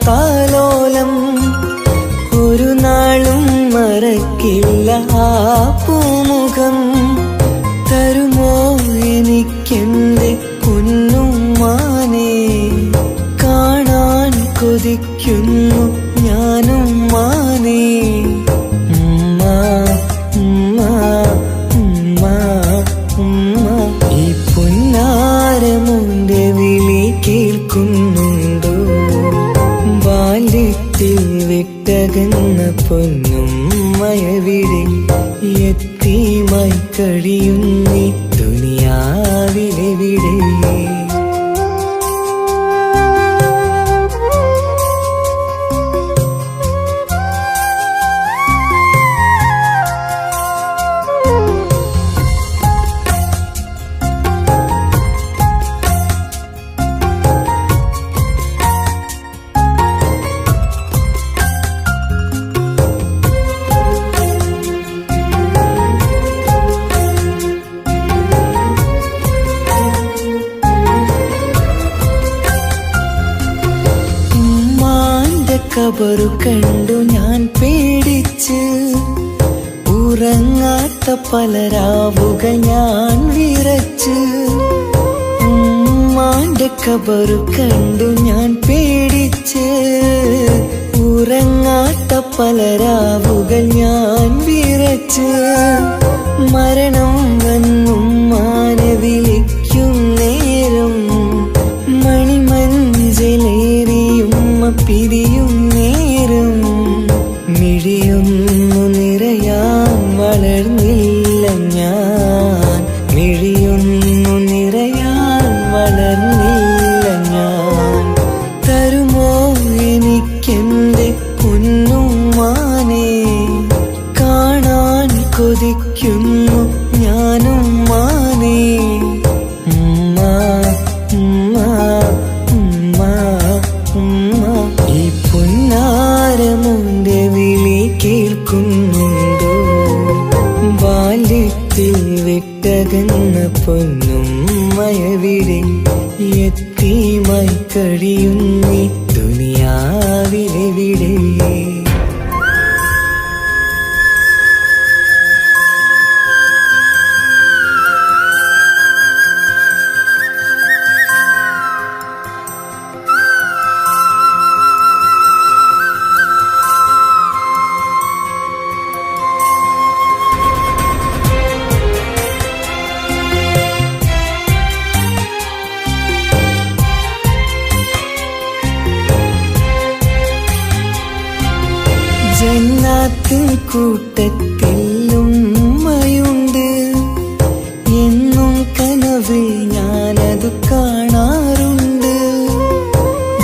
താലോലം ഒരു നാളും മറക്കില്ല ആ പൂമുഖം. തരുമോ എനിക്കെന്റെ പൊന്നുമ്മാനെ, കാണാൻ കൊതിക്കുന്നു ഞാനും മാനേ. ഉമ്മ ഉമ്മ ഉമ്മ ഉമ്മ, ഈ പൊന്നാരമുന്റെ വിളി കേൾക്കുന്നുണ്ടോ? ബാല്യത്തിൽ വിട്ടകന്ന പൊന്നുമ്മയവിടെ യത്തീമായി കഴിയുന്നീ ദുനിയാവിലെവിടെ? ഖബറു കണ്ടു ഞാൻ പേടിച്ച്, ഉറങ്ങാത്ത പല രാവുകൾ ഞാൻ വിറച്ച്. ഉമ്മാന്റെ ഖബറു കണ്ടു ഞാൻ പേടിച്ച്, ഉറങ്ങാത്ത പല രാവുകൾ ഞാൻ വിറച്ച്. മരണം വന്നുമ്മാനെ വിളിക്കും നേരം, മണിമഞ്ചലേറിയുമ്മ പിരിയും നേരം. മിഴിയൊന്നു നിറയാൻ വളർന്നില്ല ഞാൻ, മിഴിയൊന്നു നിറയാൻ വളർന്നില്ല ഞാൻ. തരുമോ എനിക്കെന്റെ പൊന്നുമ്മാനെ, കാണാൻ കൊതിക്കുന്നു ഞാനും മാനേ. ഉമ്മ ഉമ്മ ഉമ്മ ഉമ്മ, ഈ പൊന്നാരമുന്റെ വിളി കേൾക്കുന്നുണ്ടോ? ബാല്യത്തിൽ വിട്ടകന്ന പൊന്നുമ്മയവിടെ യത്തീമായി കഴിയുന്നീ ദുനിയാവിലെവിടെ? ജന്നാത്തിൻ കൂട്ടത്തിൽ ഉമ്മയുണ്ട്, എന്നും കനവിൽ ഞാനതു കാണാറുണ്ട്.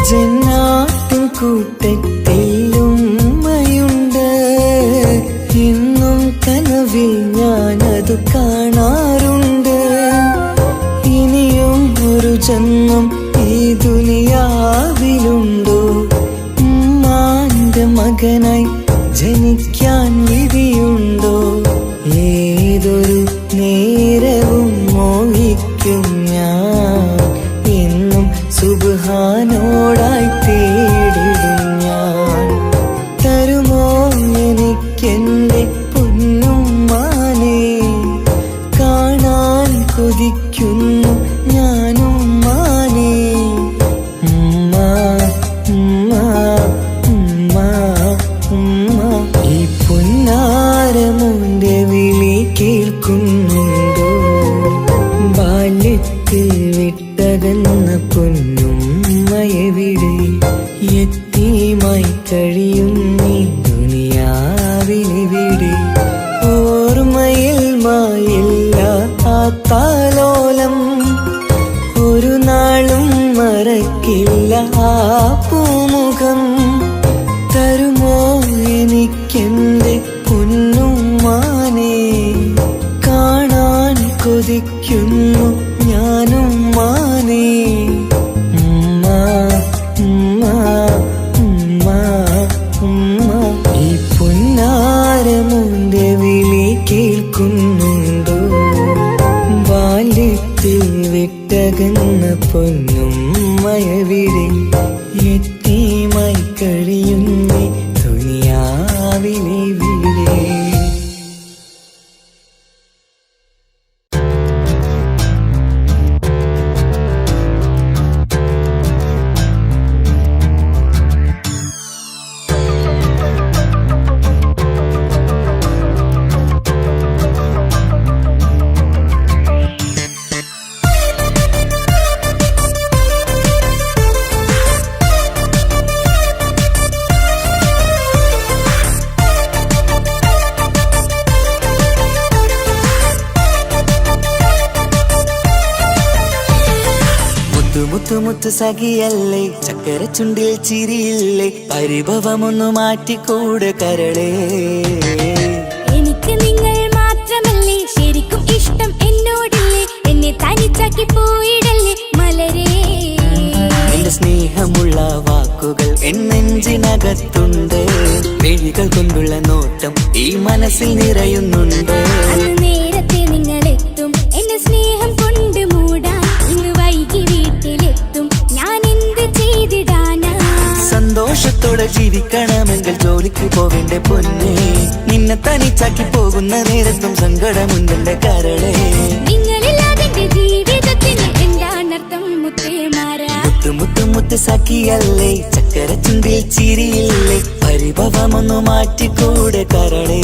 ജന്നാത്തിൻ കൂട്ടത്തിൽ ഉമ്മയുണ്ട്, എന്നും കനവിൽ ഞാനതു കാണാറുണ്ട്. ഇനിയും ഒരു ജന്മം ഈ ദുനിയാവിലുണ്ടോ? ഉമ്മാന്റെ മകനായി ജനിക്കാൻ വിധിയുണ്ടോ? ഏതൊരു നേരവും മോഹിക്കും ഞാൻ, എന്നും സുബ്ഹാനോടായി തേടിടും ഞാൻ. തരുമോ എനിക്കെന്റെ പൊന്നുമ്മാനെ, കാണാൻ കൊതിക്കുന്നു ഞാനും മാനേ. ഉമ്മ ഉമ്മ ഉമ്മ ഉമ്മ, ഈ പൊന്നാരമുന്റെ വിളി കേൾക്കുന്നുണ്ടോ? ബാല്യത്തിൽ വിട്ടകന്ന പൊന്നുമ്മയവിടെ യത്തീമായി കഴിയുന്നീ ദുനിയാവിലെവിടെ? ഓർമ്മയിൽ മായില്ല ആ താലോലം ഒരു നാളും മറക്കില്ല ആ പൂമുഖം. തരുമോ എനിക്കെന്റെ പൊന്നുമ്മാനെ, കാണാൻ കൊതിക്കുന്നു ഞാനും മാനേ. ഉമ്മ ഉമ്മ ഉമ്മ ഉമ്മ, ഈ പൊന്നാരമുന്റെ വിളി കേൾക്കുന്നുണ്ടോ? ബാല്യത്തിൽ വിട്ടകന്ന പൊന്നുമ്മയവിടെ യത്തീമായി കഴിയുന്നേ ദുനിയാവിലെ വീടേ. മുത്തു സഖിയല്ലേ ചക്കര ചുണ്ടിൽ ചിരിയില്ലേ പരിഭവമൊന്നു മാറ്റിക്കൂടെ കരളേ. എനിക്ക് നിങ്ങൾ മാത്രമല്ലേ ശരിക്കും ഇഷ്ടം എന്നോടില്ലേ എന്നെ തനിച്ചാക്കി പോയിടല്ലേ മലരേ. എന്റെ സ്നേഹമുള്ള വാക്കുകൾ എന്നെഞ്ചിനകത്തുണ്ട് മിഴികൾ കൊണ്ടുള്ള നോട്ടം ഈ മനസ്സിൽ നിറയുന്നുണ്ട്. നേരത്തെ നിങ്ങളെത്തും എന്നെ സ്നേഹം കൊണ്ട് മൂടാൻ ഇന്ന് വൈകി വീട്ടിലെത്തും ഞാൻ എന്ത് ചെയ്തിടാനാ. സന്തോഷത്തോടെ ജീവിക്കണമെങ്കിൽ ജോലിക്ക് പോവേണ്ട പൊന്നേ നിന്നെ തനിച്ചാക്കി പോകുന്ന നേരത്തും സങ്കടമുണ്ടെന്റെ കരളേ. നിങ്ങളില്ലാതെ ജീവിതത്തിന് എന്താണർത്ഥം മുത്തേമാരാ. മുത്ത് സഖിയല്ലേ ചക്കര ചുണ്ടിൽ ചിരിയില്ലേ പരിഭവമൊന്നു മാറ്റിക്കൂടെ കരളേ.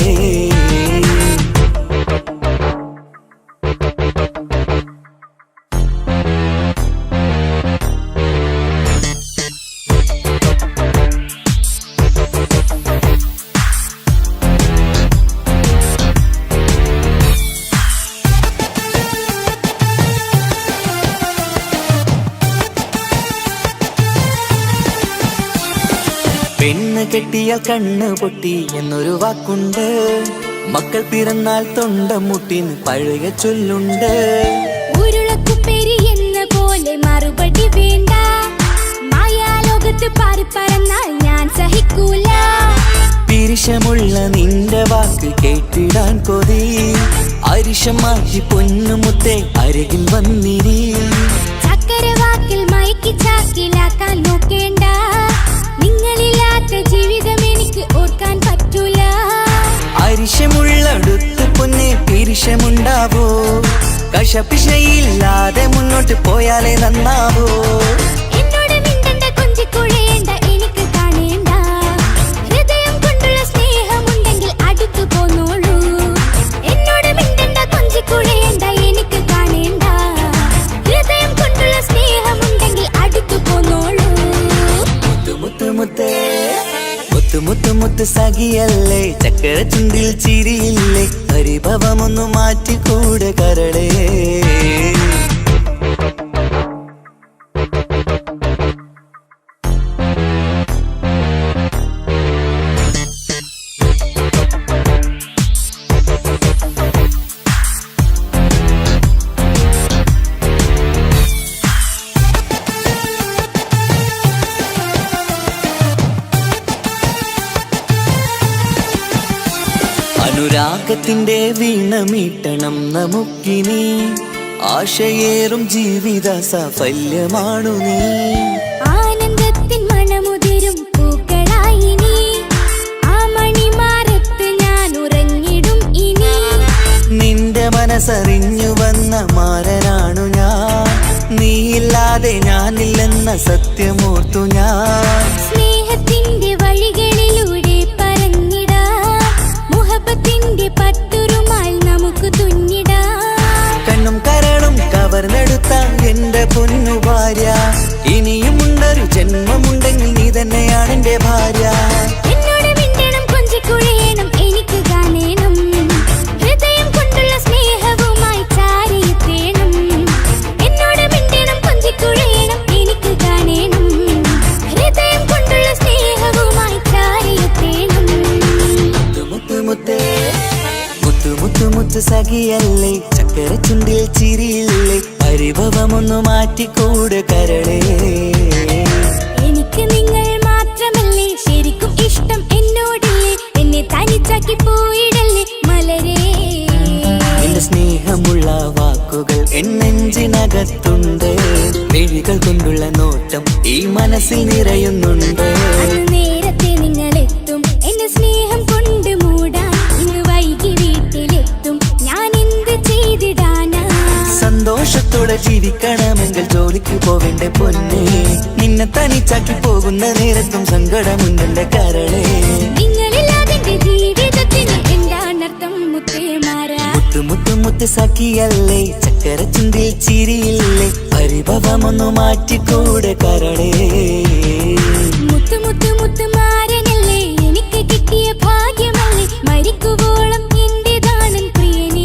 പെണ്ണ് കെട്ടിയാൽ കണ്ണ് പൊട്ടി എന്നൊരു വാക്കുണ്ട് മക്കൾ പിറന്നാൽ തൊണ്ട മുട്ടിന് പഴയ ചൊല്ലുണ്ട്. ഉരുളക്കുപ്പേരി എന്ന പോലെ മറുപടി വേണ്ട മായാലോകത്ത് പാറി പറന്നാൽ ഞാൻ സഹിക്കൂല. പിരിശമുള്ള നിന്റെ വാക്ക് കേട്ടിടാൻ കൊതി അരിശം മാറ്റി പൊന്നുമുത്തേ അരികിൽ വന്നിരി. ചക്കര വാക്കിൽ മയക്കി ചാക്കിലാക്കാൻ നോക്കേണ്ട നിങ്ങളില്ലാത്ത ജീവിതം എനിക്ക് ഓർക്കാൻ പറ്റൂല. അരിശമുള്ളടുത്ത് പൊന്നെ പിരിശമുണ്ടാവോ കശപിശയില്ലാതെ മുന്നോട്ട് പോയാലേ നന്നാവോ. എന്നോട് മിണ്ടണ്ട കൊഞ്ചിക്കുഴയേണ്ട എനിക്ക് കാണേണ്ട ഹൃദയം കൊണ്ടുള്ള സ്നേഹമുണ്ടെങ്കിൽ അടുത്തു പോന്നോളൂ. എന്നോട് മിണ്ടണ്ട കൊഞ്ചിക്കുഴയേണ്ട എനിക്ക് കാണേണ്ട ഹൃദയം കൊണ്ടുള്ള സ്നേഹമുണ്ടെങ്കിൽ അടുത്തു പോന്നോളൂ. മുത്ത് സഖിയല്ലേ ചക്കര ചുണ്ടിൽ ചിരിയില്ലേ പരിഭവമൊന്നു മാറ്റിക്കൂടെ കരളേ. അനുരാഗത്തിന്റെ വീണ മീട്ടണം നമുക്കിനി ആശയേറും ജീവിത സാഫല്യമാണു നീ. ആനന്ദത്തിൻ മണമുതിരും പൂക്കളായി നീ ആ മണിമാരത്ത് ഞാൻ ഉറങ്ങിടും ഇനി. നിന്റെ മനസ്സറിഞ്ഞു വന്ന മാരനാണു ഞാൻ നീയില്ലാതെ ഞാനില്ലെന്ന സത്യമോർത്തു ഞാൻ. സ്നേഹത്തിന്റെ വഴികളിലൂടെ പറന്നിടാം മുഹബത്തിന്റെ പട്ടുറുമാൽ നമുക്ക് തുന്നിടാം. കണ്ണും കരളും കവർന്നെടുത്ത എന്റെ പൊന്നു ഭാര്യ ഇനിയുമുണ്ടൊരു ജന്മമുണ്ടെങ്കിൽ നീ തന്നെയാണ് എന്റെ ഭാര്യ. എന്നോട് മിണ്ടണം കൊഞ്ചിക്കുഴയണം എനിക്ക് കാണേണം ഹൃദയം കൊണ്ടുള്ള സ്നേഹവുമായി ചാരിയെത്തേണം. എന്നോട് മിണ്ടണം കൊഞ്ചിക്കുഴയണം എനിക്ക് കാണേണം ഹൃദയം കൊണ്ടുള്ള സ്നേഹവുമായി ചാരിയെത്തേണം. മുത്ത് സഖിയല്ലേ ചക്കര ചുണ്ടിൽ ചിരിയില്ലേ പരിഭവമൊന്നു മാറ്റിക്കൂടെ കരളേ. എനിക്ക് നിങ്ങൾ മാത്രമല്ലേ ശരിക്കും ഇഷ്ടം എന്നോടില്ലേ എന്നെ തനിച്ചാക്കി പോയിടല്ലേ മലരേ. എന്റെ സ്നേഹമുള്ള വാക്കുകൾ എന്നെഞ്ചിനകത്തുണ്ട് മിഴികൾ കൊണ്ടുള്ള നോട്ടം ഈ മനസ്സിൽ നിറയുന്നുണ്ട്. സന്തോഷത്തോടെ ജീവിക്കണമെങ്കിൽ ജോലിക്ക് പോവേണ്ട പൊന്നെ, നിന്നെ തനിച്ചാക്കി പോകുന്ന നേരത്തും സങ്കടമുണ്ടെന്റെ കരളേ. നിങ്ങളില്ലാതെ ജീവിതത്തിന് എന്താണർത്ഥം മുത്തേമാരാ? മുത്തു മുത്തു മുത്ത് സഖിയല്ലേ, ചക്കര ചുണ്ടിൽ ചിരിയില്ലേ, പരിഭവമൊന്നു മാറ്റിക്കൂടെ കരളേ. മുത്തു മുത്തു മുത്ത് മാരനല്ലേ, എനിക്ക് കിട്ടിയ ഭാഗ്യമല്ലേ, മരിക്കുവോളം എന്റേതാണ് പ്രിയനേ.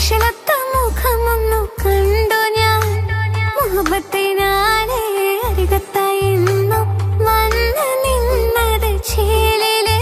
ഇശലത്ത മുഖമൊന്നു കണ്ടു ഞാൻ മുഹബത്തിനാലെ അരികത്തായി എന്നും വന്ന് നിന്നത് ചേലില്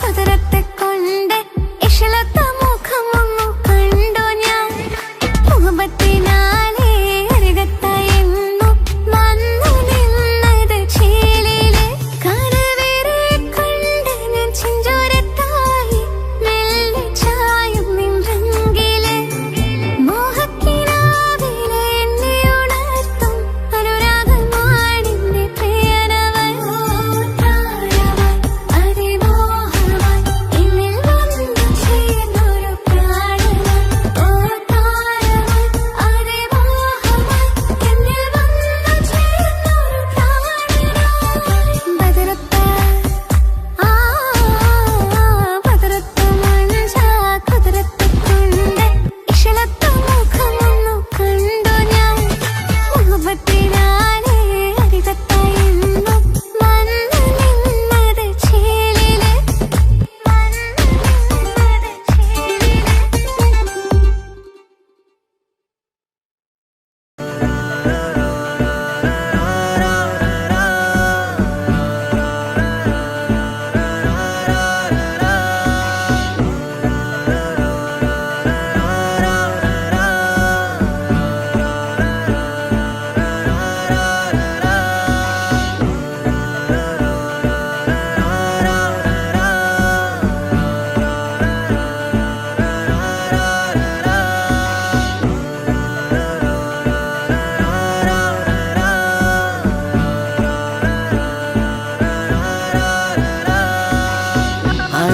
കുതിരത്തെ കൊണ്ട് ഇശലത്ത മുഖമൊന്നു കണ്ടു ഞാൻ മുഹബത്തിനാലെ അരികത്തായി എന്നും വന്നു നിന്നത് ചേലില് കരവേറെ കണ്ട് ഞാൻ ചെഞ്ചോരത്തായി മെല്ലെ ചായും നിൻറെങ്കില് മോഹക്കിനാവിലെ എന്നെ ഉണർത്തും അനുരാഗമാണിന്റെ പ്രിയനവൻ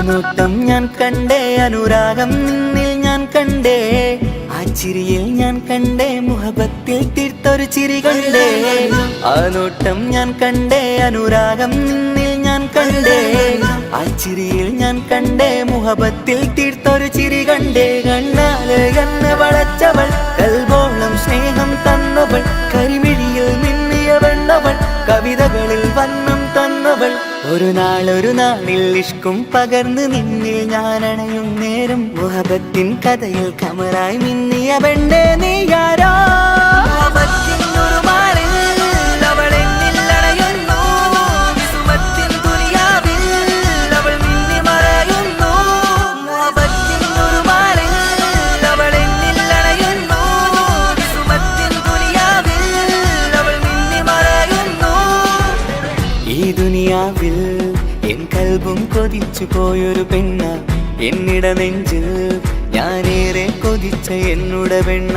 നോട്ടം ഞാൻ കണ്ടേ അനുരാഗം നിന്നിൽ ഞാൻ കണ്ടേ ആ ചിരിയിൽ ഞാൻ കണ്ടേ മുഹബത്തിൽ തീർത്തൊരു ചിരി കണ്ടേ ആ നോട്ടം ഞാൻ കണ്ടേ അനുരാഗം നിന്നിൽ ഞാൻ കണ്ടേ ആ ചിരിയിൽ ഞാൻ കണ്ടേ മുഹബത്തിൽ തീർത്തൊരു ചിരി കണ്ടേ കണ്ണാല് എന്നെ വളച്ചവൾ കൽബോളം സ്നേഹം തന്നവൾ കരിമിഴിയിൽ മിന്നിയ വെണ്ണവൾ കവിതകളിൽ വന്നം തന്നവൾ ഒരു നാളിൽ ഇഷ്കും പകർന്ന് നിന്നിൽ ഞാൻ അണയും നേരം മുഹബത്തിൻ കഥയിൽ കമറായി മിന്നിയ പെണ്ണേ നീയാരോ എൻ കൽബും കൊതിച്ചു പോയൊരു പെണ്ണ എന്നിട നെഞ്ചിൽ ഞാനേറെ കൊതിച്ച എന്നുട പെണ്ണ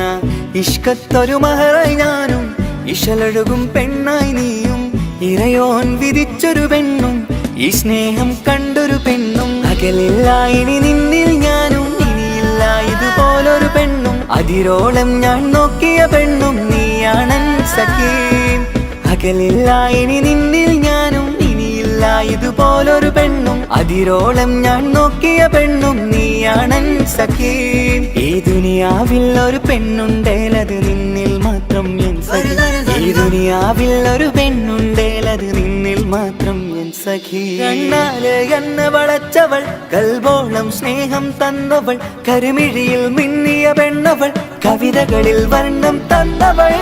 ഇഷ്കത്തൊരു മഹറായി ഞാനും ഇശലൊഴുകും പെണ്ണായി നീയും ഇറയോൻ വിധിച്ചൊരു പെണ്ണും ഈ സ്നേഹം കണ്ടൊരു പെണ്ണും അകലില്ല ഇനി നിന്നിൽ ഞാനും ഇനിയില്ല ഇതുപോലൊരു പെണ്ണും അതിരോളം ഞാൻ നോക്കിയ പെണ്ണും നീയാണൻ സഖീ അകലില്ല ഇനി നിന്നിൽ ഞാനും ഇനിയില്ല ഇതുപോലൊരു പെണ്ണും അതിരോളം ഞാൻ നോക്കിയ പെണ്ണും നീയാണൻ സഖീ ഈ ദുനിയാവിൽ ഒരു പെണ്ണുണ്ടേലത് നിന്നിൽ മാത്രം എൻ സഖി ഈ ദുനിയാവിൽ ഒരു പെണ്ണുണ്ടേലത് നിന്നിൽ മാത്രം എൻ സഖി. കണ്ണാലെ എന്നെ വളച്ചവൾ, കൽബോളം സ്നേഹം തന്നവൾ, കരുമിഴിയിൽ മിന്നിയ പെണ്ണവൾ, കവിതകളിൽ വർണ്ണം തന്നവൾ.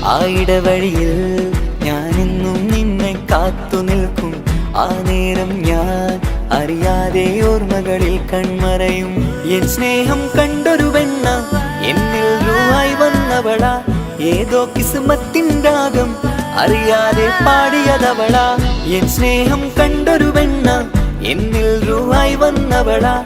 ആ ഇടവഴിയിൽ ഞാനെന്നും നിന്നെ കാത്തു നിൽക്കും. ആ നേരം ഞാൻ അറിയാതെ ഓർമ്മകളിൽ കൺമറയും. എൻ സ്നേഹം കണ്ടൊരു പെണ്ണ, എന്നിൽ രൂപായി വന്നവളാ, ഏതോ കിസ്മത്തിൻ രാഗം അറിയാതെ പാടിയതവളാ. എൻ സ്നേഹം കണ്ടൊരു പെണ്ണ, എന്നിൽ രൂപായി വന്നവളാ,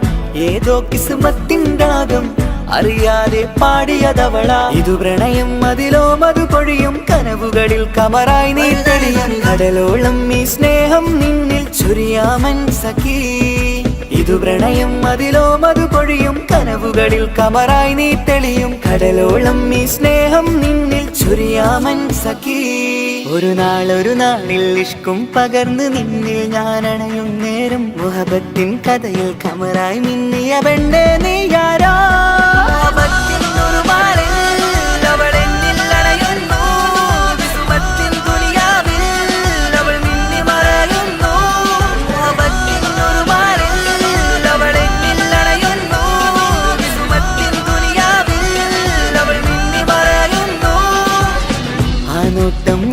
ഏതോ കിസ്മത്തിൻ രാഗം അറിയാതെ പാടിയതവളാ. ഇതു പ്രണയം, അതിലോ മധു പൊഴിയും, കനവുകളിൽ കമറായി നീ തെളിയും. കടലോളം ഈ സ്നേഹം നിന്നിൽ ചൊരിയാമൻ സഖി. ഇതു പ്രണയം, അതിലോ മധു പൊഴിയും, കനവുകളിൽ കമറായി നീ തെളിയും. കടലോളം ഈ സ്നേഹം നിന്നിൽ ചൊരിയാമൻ സഖി. ഒരു നാളിൽ ഇഷ്കും പകർന്ന് നിന്നിൽ ഞാൻ അണയും നേരം, മുഹബത്തിൻ കഥയിൽ കമറായി മിന്നിയ പെണ്ണേ നീയാരാ.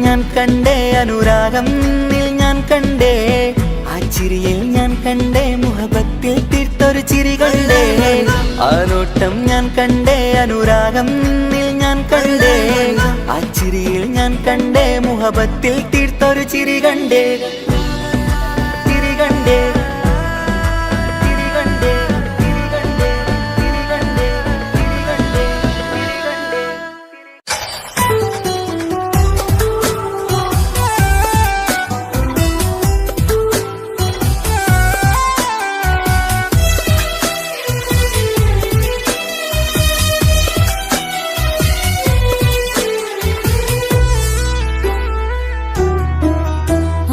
ഞാൻ കണ്ടേ അനുരാഗം നിന്നിൽ ഞാൻ കണ്ടേ, ആ ചിരിയിൽ ഞാൻ കണ്ടേ മുഹബത്തിൽ തീർത്തൊരു ചിരി കണ്ടേ. ആ നോട്ടം ഞാൻ കണ്ടേ അനുരാഗം നിന്നിൽ ഞാൻ കണ്ടേ, ആ ചിരിയിൽ ഞാൻ കണ്ടേ മുഹബത്തിൽ തീർത്തൊരു ചിരി കണ്ടേ. ചിരി കണ്ടേ.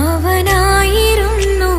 അവനായിരുന്നു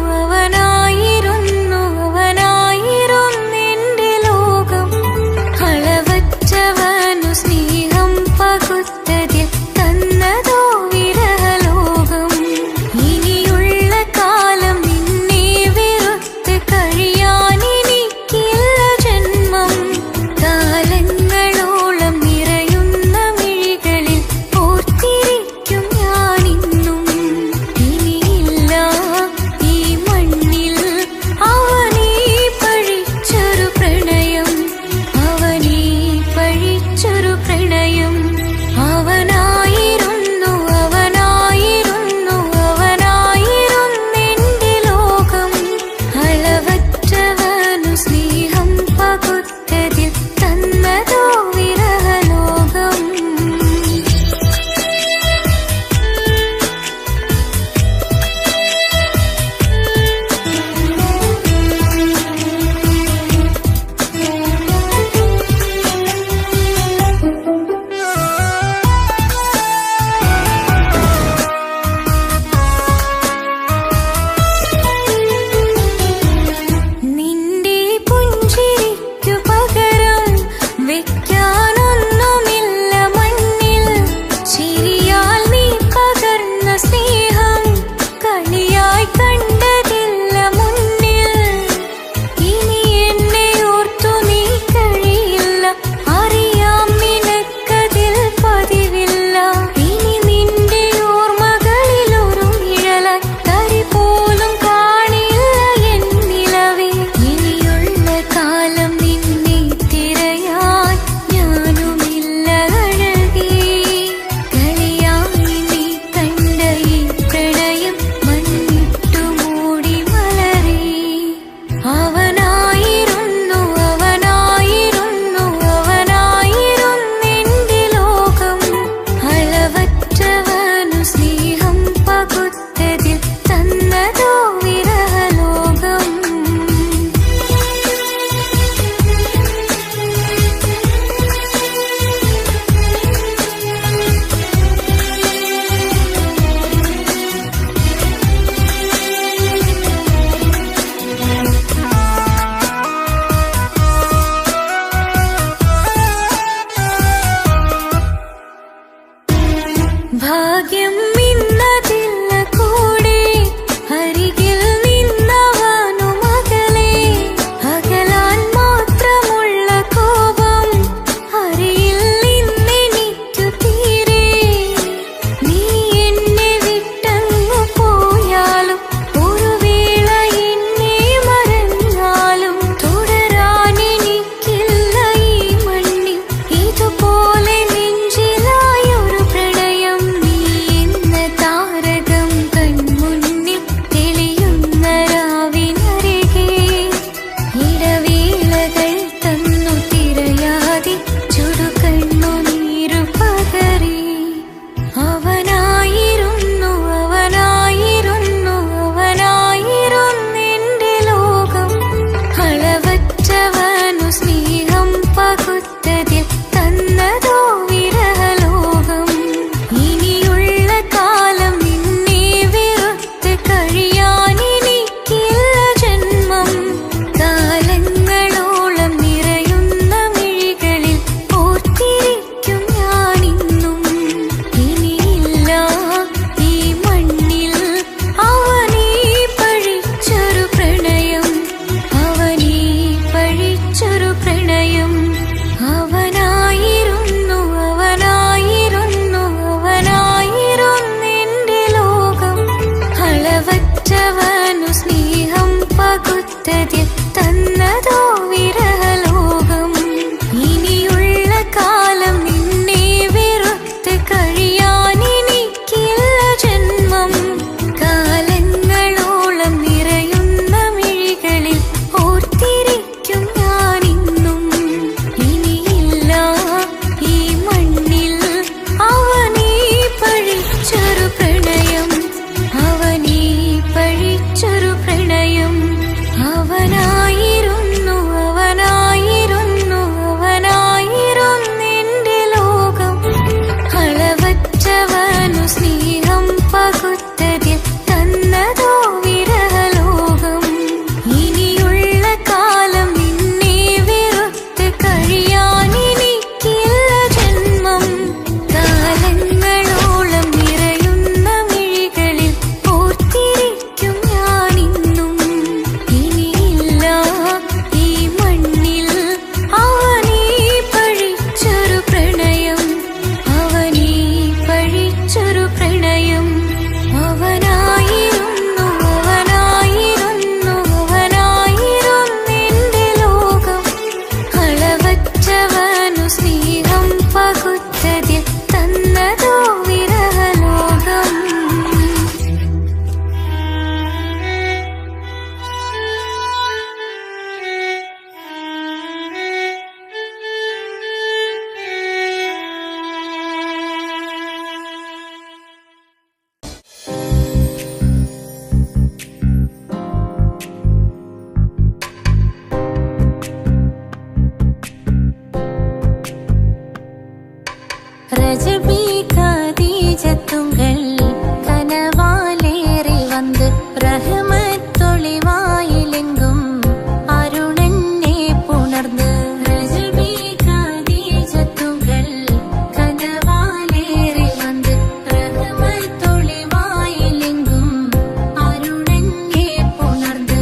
പകുത്തതിൽ തന്നതോ വിരഹലോകം. ഇനിയുള്ള കാലം നിന്നെ വെറുത്ത് കഴിയാൻ എനിക്കില്ല ജന്മം. കാലങ്ങളോളം നിറയുന്ന മിഴികളിൽ ഓർത്തിരിക്കും ഞാനിന്നും. ഇനിയില്ല ഈ മണ്ണിൽ അവനീ പഴിച്ചൊരു പ്രണയം, അവനീ പഴിച്ചൊരു പ്രണയം. അവനായിരുന്നു അവനായിരുന്നു അവനായിരുന്നെന്റെ ലോകം. അളവറ്റവനു സ്നേഹം പകുത്തതിൽ തന്നതോ വിരഹലോകം. ഇനിയുള്ള കാലം നിന്നെ വെറുത്ത് കഴിയാൻ എനിക്കില്ല ജന്മം. കാലങ്ങളോളം നിറയുന്ന മിഴികളിൽ ഓർത്തിരിക്കും ഞാനിന്നും. ഇനിയില്ല ഈ മണ്ണിൽ അവനീ പഴിച്ചൊരു പ്രണയം, അവനീ പഴിച്ചൊരു പ്രണയം. അവനായിരുന്നു അവനായിരുന്നു അവനായിരുന്നെന്റെ ലോകം. അളവറ്റവനു സ്നേഹം പകുത്തതിൽ തന്നതോ വിരഹലോകം. ரஜபி கதீஜத்துங்கள் கனவாலேறி வந்து ரஹமத்தொளிவாயிலெங்கும் அருணன்னே புணர்ந்து. ரஜபி கதீஜத்துங்கள் கனவாலேறி வந்து ரஹமத்தொளிவாயிலெங்கும் அருணன்னே புணர்ந்து.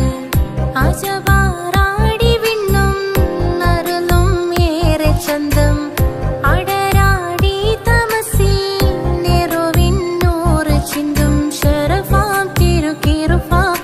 അജവാറാടി വിണ്ണും നറുന്നും ഏറെ ചന്തം. അടരാടി തമസിൽ നെറുവിന്നൂറ് ചിന്തും ശരഫാം തിരുക്കിറുഫാം.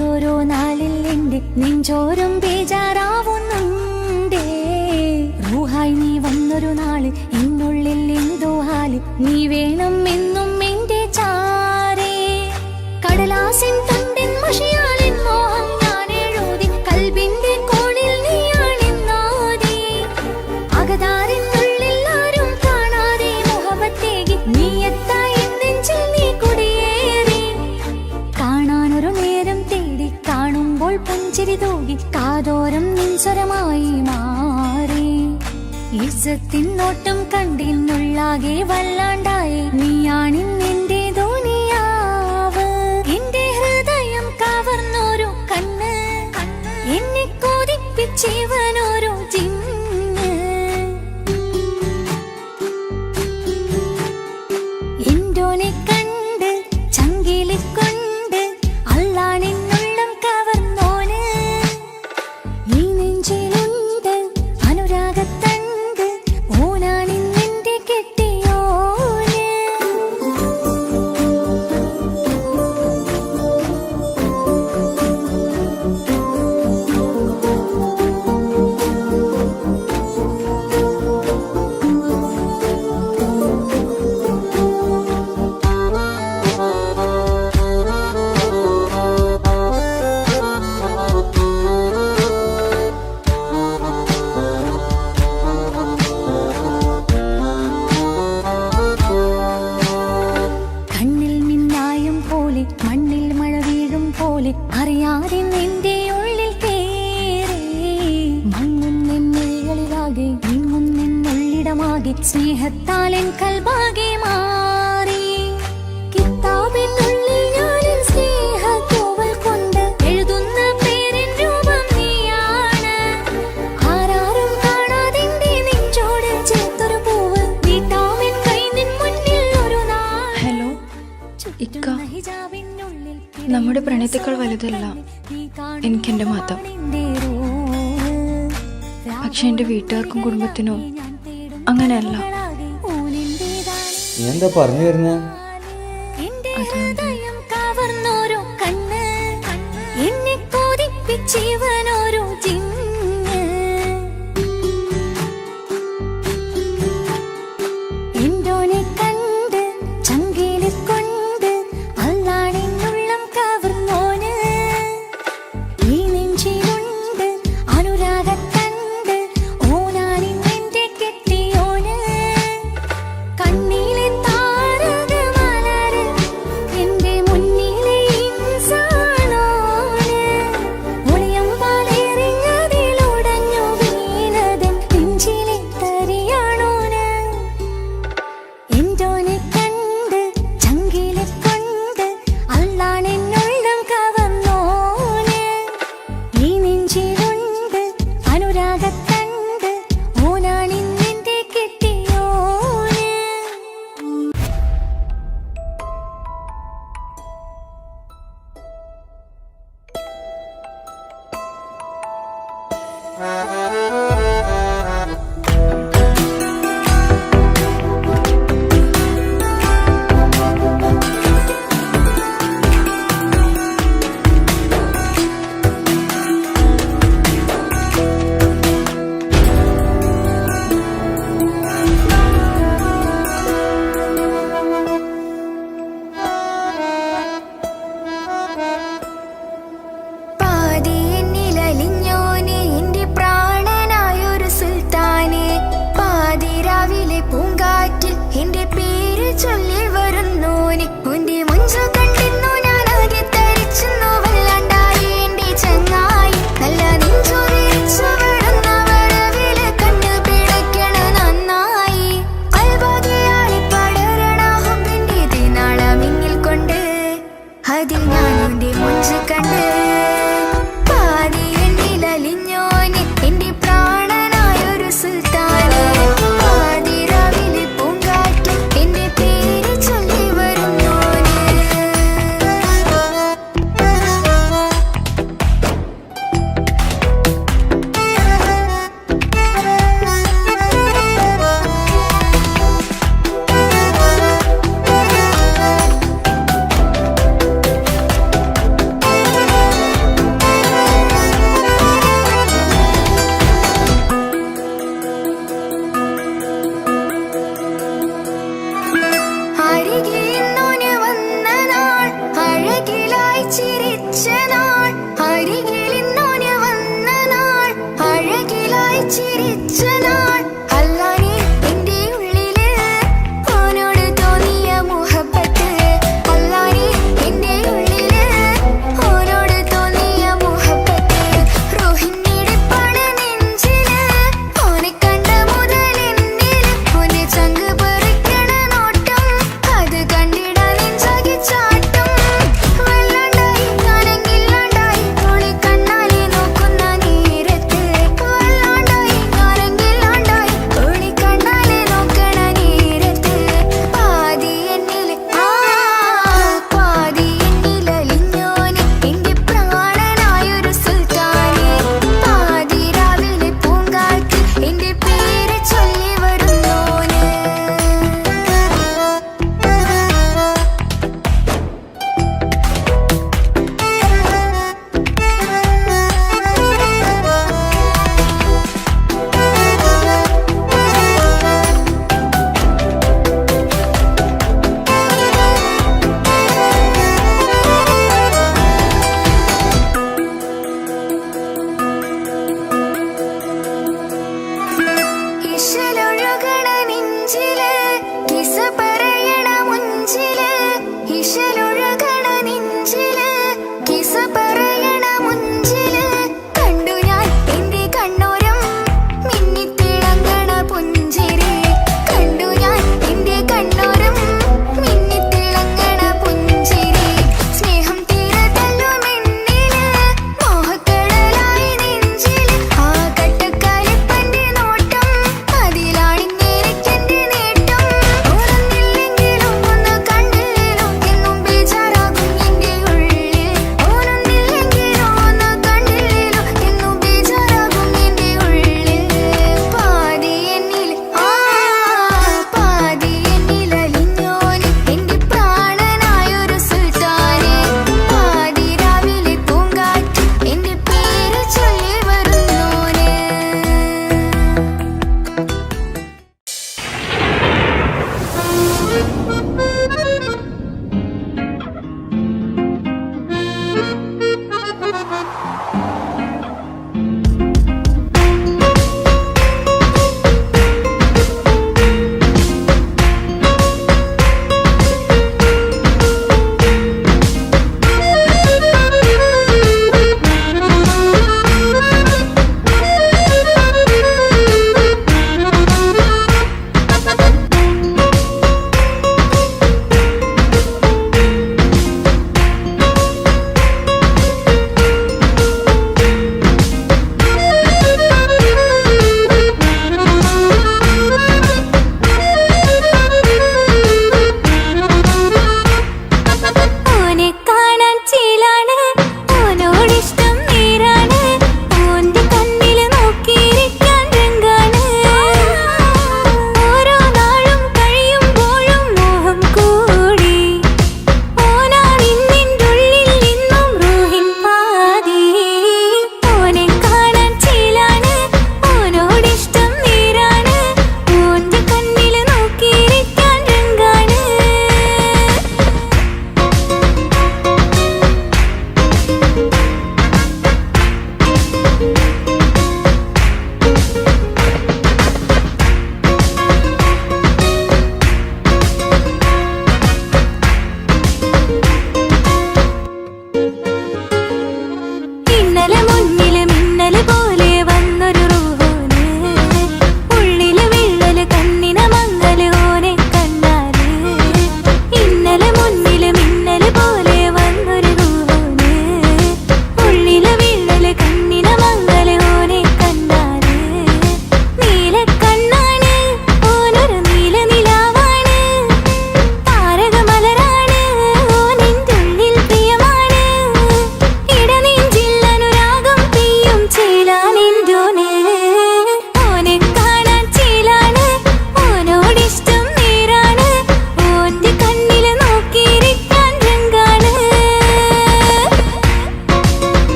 ഓരോരോ നാളിൽ എന്റെ നെഞ്ചോരം ബേജാറാവുന്നുണ്ടേ. റൂഹായി നീ വന്നൊരു നാള് എന്നുള്ളിൽ എന്തോ ഹാല്, നീ വേണം എന്നും എന്റെ ചാരേ. കടലാസിൻ തണ്ടിൻ മഷിയാലിൻ മോഹം ഞാൻ എഴുതി, കൽബിന്റെ കോണിൽ നീയാണെന്നോതി. അകതാരിനുള്ളിൽ ആരും കാണാതെ മുഹബത്തേകി നീ എത്തായി നെഞ്ചിൽ നീ കുടിയേറി. കാണാനൊരു നേരം തേടി കാണുമ്പോൾ പുഞ്ചിരി തൂകി കാതോരം നിൻസ്വരമായി മാറി. ഇസ്സത്തിൻ നോട്ടം കണ്ടിന്നുള്ളാകെ വല്ലാണ്ടായി, നീയാണിന്നെന്റെ ദുനിയാവ്. എന്റെ ഹൃദയം കവർന്നോരു കണ്ണ്, എന്നെ കൊതിപ്പിച്ചിവനോരു ജിന്ന്. എന്തോനെ കണ്ട് ചങ്കിലിക്കൊണ്ട് അള്ളാണെന്നുള്ളം കവർന്നോന്. ഈ നെഞ്ചിലുണ്ട് അനുരാഗത്തണ്ട്, ഓനാണിന്നെന്റെ കെട്ടിയോന്. കണ്ണിൽ മിന്നായം പോലെ മണ്ണിൽ മഴ വീഴും പോലെ അറിയാതെ നിന്റെ ഉള്ളിൽ കേറി. മങ്ങുന്നെന്നുള്ളിലാകെ നീങ്ങുന്നെന്നുള്ളിടമാകെ സ്നേഹത്താലെൻ കൽബാകെ മാറി. കിതാബിനുള്ളിൽ ഞാനിൻ സ്നേഹത്തൂവൽ കൊണ്ട് എഴുതുന്ന പേരിൻ രൂപം നീയാണ്. ആരാരും കാണാതെന്റെ നെഞ്ചോട് ചേർത്തൊരു പൂവ്, വീട്ടാമെൻ കൈ നിൻ മുന്നിൽ ഒരു നാൾ. ഹലോ ഇക്ക, നമ്മുടെ പ്രണയത്തേക്കാൾ വലുതല്ല എനിക്കെന്റെ മതം. പക്ഷെ എന്റെ വീട്ടുകാർക്കും കുടുംബത്തിനോ അങ്ങനെയല്ല. നീ എന്താ പറഞ്ഞു വരുന്നേ? ഹൃദയം കവർന്നോരോ കണ്ണ്, എന്നെ കൊതിപ്പിച്ചിവനോരോ ജിന്ന്. എന്തോനെ കണ്ട് ചങ്കിലിക്കൊണ്ട് അള്ളാണെന്നുള്ളം കവർന്നോന്. ഈ നെഞ്ചിലുണ്ട് അനുരാഗത്തണ്ട്, ഓനാണിന്നെന്റെ കെട്ടിയോന്. കണ്ണിലെ താരകമലര് എന്റെ മുന്നിലെ ഇൻസാണോന്. ഒളിയമ്പാലെറിഞ്ഞതിലുടഞ്ഞു വീണതൻ നെഞ്ചിലെ തരിയാണോന്. എന്തോനെ കണ്ട് ചങ്കിലിക്കൊണ്ട് അള്ളാണെന്നുള്ളം കവർന്നോന്. ഈ നെഞ്ചിലുണ്ട് അനുരാഗത്തണ്ട്, ഓനാണിന്നെന്റെ കെട്ടിയോന്. പാതി എന്നിലലിഞ്ഞോനെ എന്റെ പ്രാണനായൊരു സുൽത്താനെ. പാതിരാവിലെ പൂങ്കാറ്റിൽ എന്റെ പേര് ചൊല്ലി വരുന്നോനെ. ഉന്റെ മുഞ്ചു കണ്ടെന്നു ഞാൻ ആകെ തരിച്ചെന്നു വല്ലാണ്ടായി എന്റെ ചങ്ങായി. നല്ല നെഞ്ചു വിരിച്ചു വിടുന്ന വരവില് കണ്ണു പിടയ്ക്കണ നന്നായി. കൽബാകെയാളി പടരണ ഹുബിന്റെ ദിനാളമിങ്ങിൽ കൊണ്ട് അതിൽ ഞാൻ ഉന്റെ മുഞ്ചു കണ്ട്. പാതി എന്നിലലിഞ്ഞോനെ എന്റെ പ്രാണനായൊരു സുൽത്താനെ. പാതിരാവിലെ പൂങ്കാറ്റിൽ എന്റെ പേര്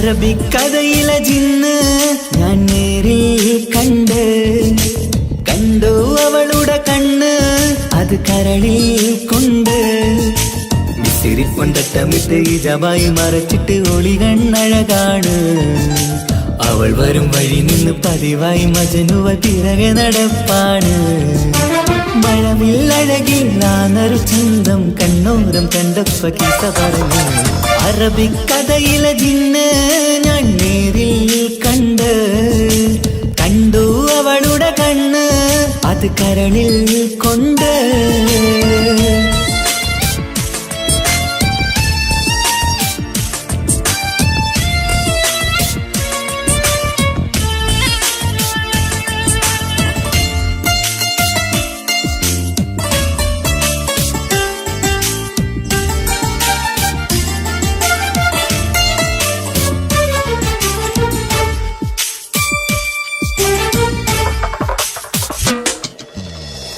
അറബിക്കഥയിലെ ജിന്ന് ഞാൻ നേരിൽ കണ്ടു അവളുടെ കണ്ണ് അത് കരളിൽ കൊണ്ട് മിസിരിപ്പൊണ്ടട്ടമിട്ട് ഈ ജവായി മറച്ചിട്ട് ഒളി കണ്ണഴകാണ് അവൾ വരും വഴി നിന്ന് പതിവായി മജനുവ പിറകെ നടപ്പാണ് മഴവില്ലഴകില്ലാന്നൊരു ചന്തം കണ്ണോരം കണ്ടപ്പ കീസ പറഞ്ഞു അറബിക്കഥയിലെ ജിന്ന് ഞാൻ നേരിൽ കണ്ടു അവളുടെ കണ്ണ് അത് കരളിൽ കൊണ്ട്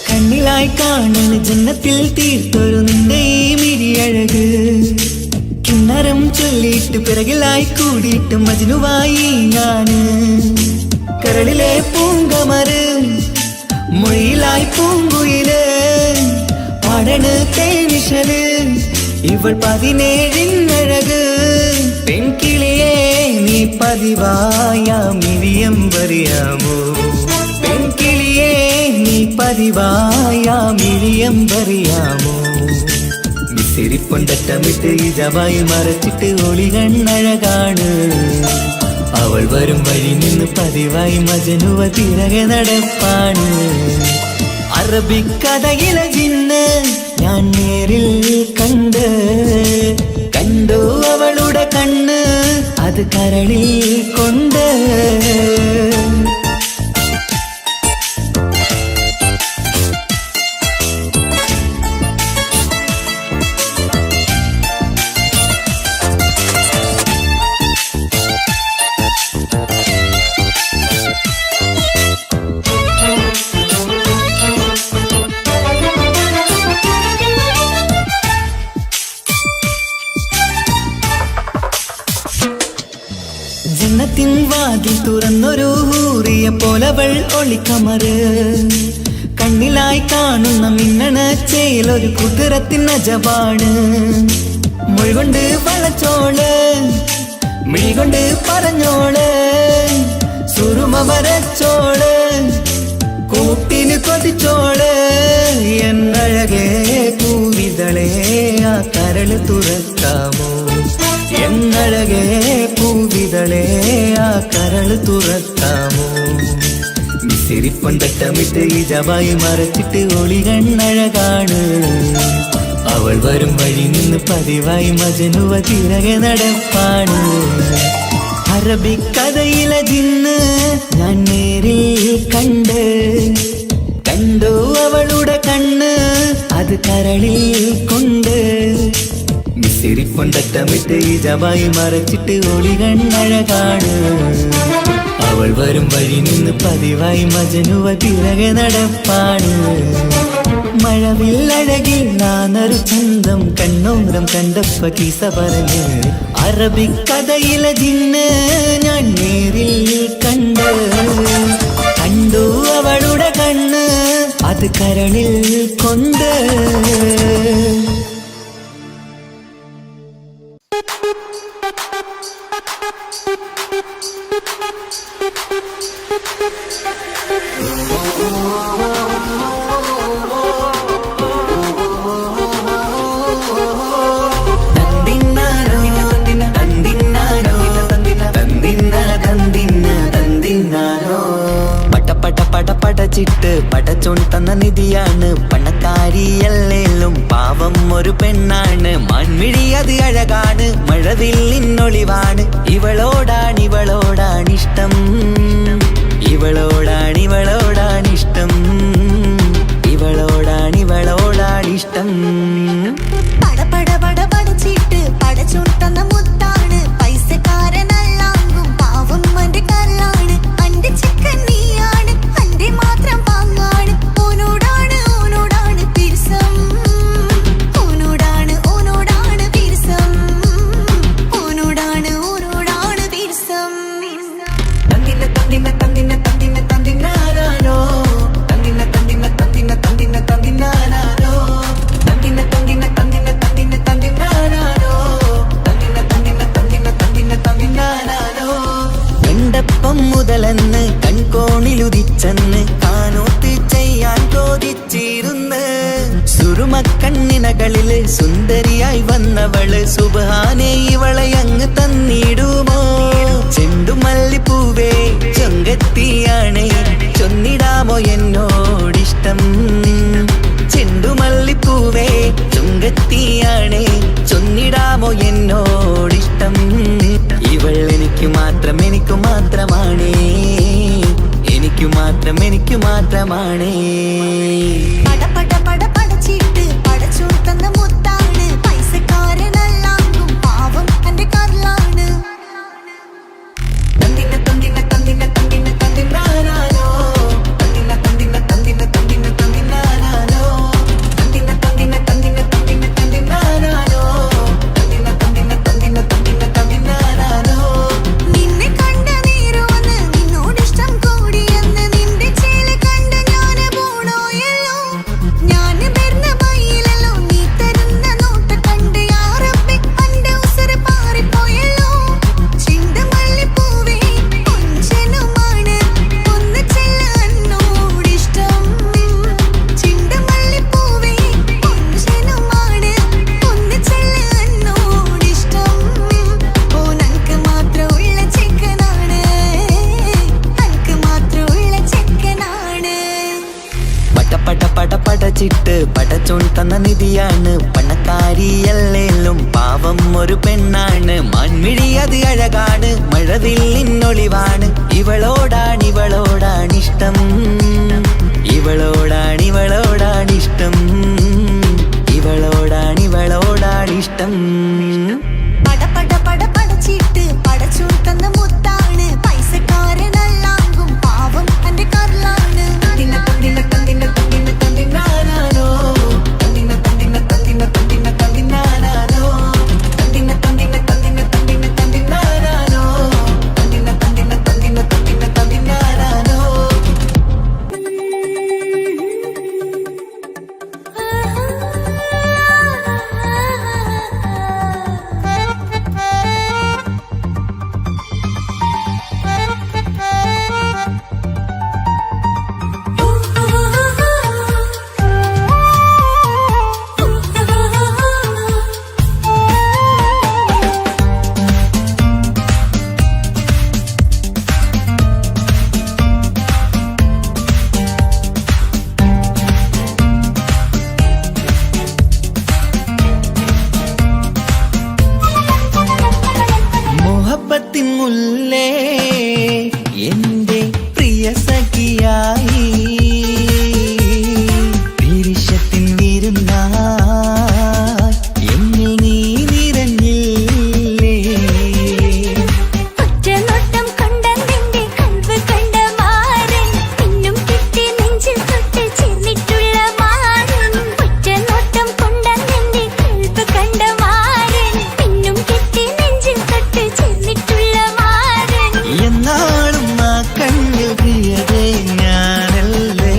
കണ്ണിലായി കാണുന്ന ജന്നത്തിൽ തീർത്തൊരു നിന്റെ ഈ മിരിയഴക് കിന്നരം ചൊല്ലിയിട്ട് പിറകിലായി കൂടിയിട്ട് മജ്നുവായി ഞാന് കരളിലെ പൂങ്കമര് മൊഴിയിലായി പൂങ്കുയില് പാടണ് തേനിശല് ഇവൾ 17 പെൺകിളിയെ നീ പതിവായാമിരിയം പറയാമോ പെൺകിളിയെ നീ പതിവായാമിരിയം പറയാമോ മിസിരിപ്പൊണ്ടട്ടമിട്ട് ഈ ജവായി മറച്ചിട്ട് ഒളി കണ്ണഴകാണ് അവൾ വരും വഴി നിന്ന് പതിവായി മജനുവ പിറകെ നടപ്പാണ് അറബിക്കഥയിലെ ജിന്ന് ഞാൻ നേരിൽ കണ്ടു അവളുടെ കണ്ണ് അത് കരളിൽ കൊണ്ട് ജന്നത്തിൻ വാതിൽ തുറന്നൊരു ഹൂറിയ പോലവൾ ഒളിക്കമറ് കണ്ണിലായി കാണുന്ന മിന്നണ ചേലൊരു കുതിരത്തിൻ അജപാണ് മൊഴികൊണ്ട് വളച്ചോള് മിഴികൊണ്ട് പറഞ്ഞോള് സുറുമ വരച്ചോള് കൂട്ടിന് കൊതിച്ചോള് എന്നഴകേ പൂവിതളേ ആ കരള് തുറക്കാമോ എന്നഴകേ പൂവിതളേ ആ കരള് തുറക്കാമോ മിസിരിപ്പൊണ്ടട്ടമിട്ട് ഈ ജവായി മറച്ചിട്ട് ഒളി കണ്ണഴകാണ് അവൾ വരും വഴി നിന്ന് പതിവായി മജനുവ പിറകെ നടപ്പാണ് അറബിക്കഥയിലെ ജിന്ന് ഞാൻ നേരിൽ കണ്ടു അവളുടെ കണ്ണ് അത് കരളിൽ കൊണ്ട് മിസിരിപ്പൊണ്ടട്ടമിട്ട് ഈ ജവായി മറച്ചിട്ട് ഒളി കണ്ണഴകാണ് അവൾ വരും വഴി നിന്ന് പതിവായി മജനുവ പിറകെ നടപ്പാണ് മഴവില്ലഴകില്ലാന്നൊരു ചന്തം കണ്ണോരം കണ്ടപ്പ കീസ പറഞ്ഞ് അറബിക്കഥയിലെ ജിന്ന് ഞാൻ നേരിൽ കണ്ടു അവളുടെ കണ്ണ് അത് കരളിൽ കൊണ്ട് പടച്ചിട്ട് പടച്ചോൺ തന്ന നിധിയാണ് പണക്കാരിയല്ലേലും പാവം ഒരു പെണ്ണാണ് മാൻമിഴി അത് അഴകാണ് മഴവില്ലിന്നൊളിവാണ് ഇവളോടാണിഷ്ടം ഇവളോടാണിഷ്ടം ഇവളോടാണിഷ്ടം പടച്ചിട്ട് പടച്ചോൺ തന്ന മുത്താണ് പൈസക്കാരനല്ലാങ്കും പാവം അന്റെ കല്ലാണ് അന്റെ ചിക്കൻ നീയാണ് അന്റെ മാത്രം പാങ്ങാണ് ഓനോടാണ് പിരിസം ഓനോടാണ് പിരിസം ഓനോടാണ് പിരിസം തന്നവള് സുബ്ഹാനേ ഇവളെ അങ്ങ് തന്നിടുമോ ചെണ്ടുമല്ലിപ്പൂവേ ചൊങ്കത്തിയാണ് ചൊന്നിടാമോ എന്നോടിഷ്ടം ചെണ്ടുമല്ലിപ്പൂവേ ചൊങ്കത്തിയാണ് ചൊന്നിടാമോ എന്നോടിഷ്ടം ഇവൾ എനിക്ക് മാത്രമാണേ എനിക്ക് മാത്രമാണേ പട പട പട പടച്ചിട്ട് പടച്ചോൻ തന്ന മുത്താണ് പൈസക്കാരനല്ലാങ്കും പാവം എന്റെ കർലാണ് തന്തിന തന്തിന തന്തിന തന്തിന തന്തിനാനാനോ തന്തിന തന്തിന തന്തിന തന്തിന തന്തിനാനാനോ തന്തിന തന്തിന തന്തിന തന്തിന തന്തിനാനാനോ തന്തിന തന്തിന തന്തിന തന്തിന തന്തിനാനാനോ നിന്നെ കണ്ട നേരവന്ന് നിന്നോടിഷ്ടം കൂടിയെന്ന് നിന്റെ ചേല കണ്ട ഞാന് പോണോയല്ലോ ഞാന് വരുന്ന മയിലല്ലോ നീ തരുന്ന നോട്ട കണ്ട് യാറബ്ബേ അന്റെ ഉസര പാറിപ്പോയല്ലോ ചിന്തമല്ലിപ്പൂവേ കൊഞ്ചനുമാണ് ഒന്ന് ചെല്ല എന്നോടിഷ്ടം ചിന്തമല്ലിപ്പൂവേ കൊഞ്ചനുമാണ് ഒന്ന് ചെല്ല എന്നോടിഷ്ടം ഓനക്ക് മാത്രമുള്ള ചെക്കനാണ് അനക്ക് മാത്രമുള്ള ചെക്കനാണ് പട പട പട പടച്ചിട്ട് പടച്ചോൻ തന്ന നിധിയാണ് പണക്കാരിയല്ലേലും പാവം ഒരു പെണ്ണാണ് മാൻമിഴി അത് അഴകാണ് മഴവില്ലിന്നൊളിവാണ് ഇവളോടാണിഷ്ടം ഇവളോടാണിഷ്ടം ഇവളോടാണിഷ്ടം പട പട പട പടച്ചിട്ട് പടച്ചോൻ തന്ന മുത്താണ് പൈസക്കാരനല്ലാങ്കും പാവം എന്റെ കർലാണ് തന്തിന തന്തിന തന്തിന തന്തിന തന്തിനാനാനോ തന്തിന തന്തിന തന്തിന തന്തിന തന്തിനാനാനോ തന്തിന തന്തിന തന്തിന തന്തിന തന്തിനാനാനോ തന്തിന തന്തിന തന്തിന തന്തിന തന്തിനാനാനോ മുഹബത്തിൻ മുല്ലേ എന്റെ പ്രിയ സഖിയായി പിരിശത്തിൻ വിരുന്നായി എന്നിൽ നീ നിറഞ്ഞില്ലേ ഒറ്റനോട്ടം കൊണ്ട നിന്റെ കൽവ് കണ്ട മാരൻ പിന്നും കിട്ടി നെഞ്ചിൽ തൊട്ട് ചേർന്നിട്ടുള്ള മാരൻ ഒറ്റനോട്ടം കൊണ്ട നിന്റെ കൽവ് കണ്ട മാരൻ പിന്നും കിട്ടി നെഞ്ചിൽ തൊട്ട് ചേർന്നിട്ടുള്ള മാരൻ എന്നാളും ആ കണ്ണിൽ പ്രിയതേ ഞാനല്ലേ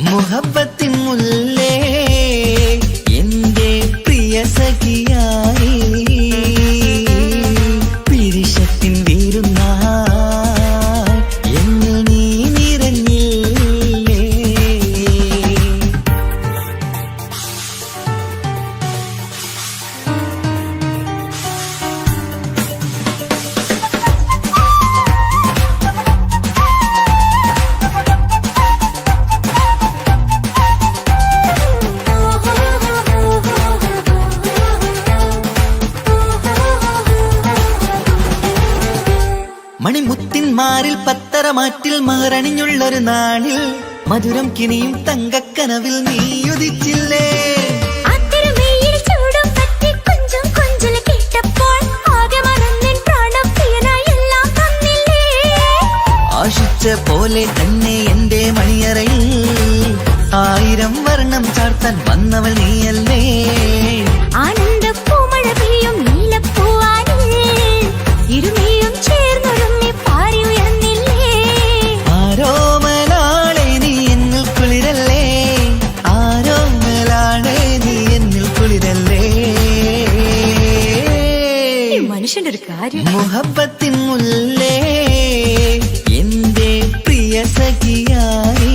മുഹബത്തിൻ മുല്ലേ എന്റെ പ്രിയ സഖിയായി പിരിശത്തിൻ വിരുന്നായി എന്നിൽ നീ നിറഞ്ഞില്ലേ മണിമുത്തിന്മാരിൽ പത്തരമാറ്റിൽ മഹറണിഞ്ഞുള്ളൊരു നാളിൽ മധുരം കിനിയും തങ്കക്കനവിൽ നീ ഉദിച്ചില്ലേ അത്തരമേയിൽ ചൂടും പറ്റി കൊഞ്ചും കൊഞ്ചൽ കേട്ടപ്പോൾ ആകെ മറന്നിൻ പ്രാണപ്രിയനായി എല്ലാം തന്നില്ലേ ആശിച്ച പോലെ തന്നെ എന്റെ മണിയറയിൽ 1000 വർണ്ണം ചാർത്താൻ വന്നവൾ നീയല്ലേ ആനന്ദ പൂമഴ പെയ്യും നീലപ്പൂവാനിൽ ഇരുമയും ചേർന്നൊരുമ്മി പാറി ഉയർന്നില്ലേ ആരോമലാളെ നീ എന്നിൽ കുളിരല്ലേ ആരോമലാളെ നീ എന്നിൽ കുളിരല്ലേ മനുഷ്യന്റെ ഒരു കാര്യം മുഹബത്തിൻ മുല്ലേ എന്റെ പ്രിയ സഖിയായി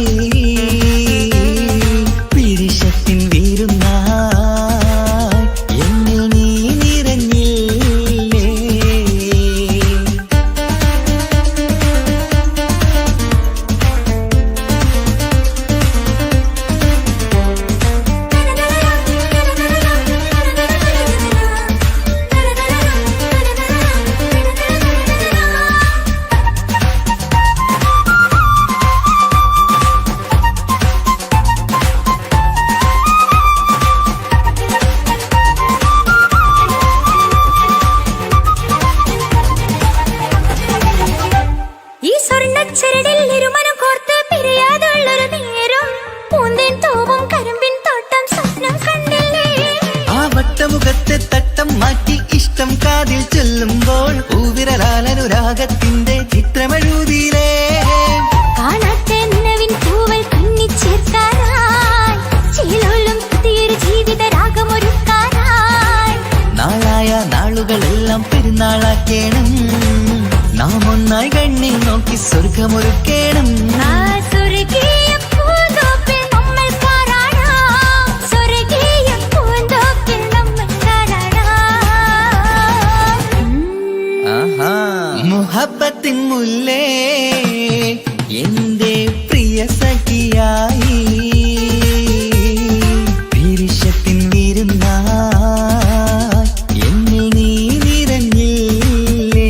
എല്ലാം പെരുന്നാളാക്കേണം നാം ഒന്നായി കണ്ണിൽ നോക്കി സ്വർഗമൊരുക്കേണം ആ സ്വർഗീയ പൂന്തോപ്പിൽ നമ്മൾ കാണാം സ്വർഗീയ പൂന്തോപ്പിൽ നമ്മൾ കാണാം മുഹബത്തിൻ മുല്ലേ എന്റെ പ്രിയ സഖിയായി പിരിശത്തിൻ വിരുന്നായി എന്നിൽ നീ നിറഞ്ഞില്ലേ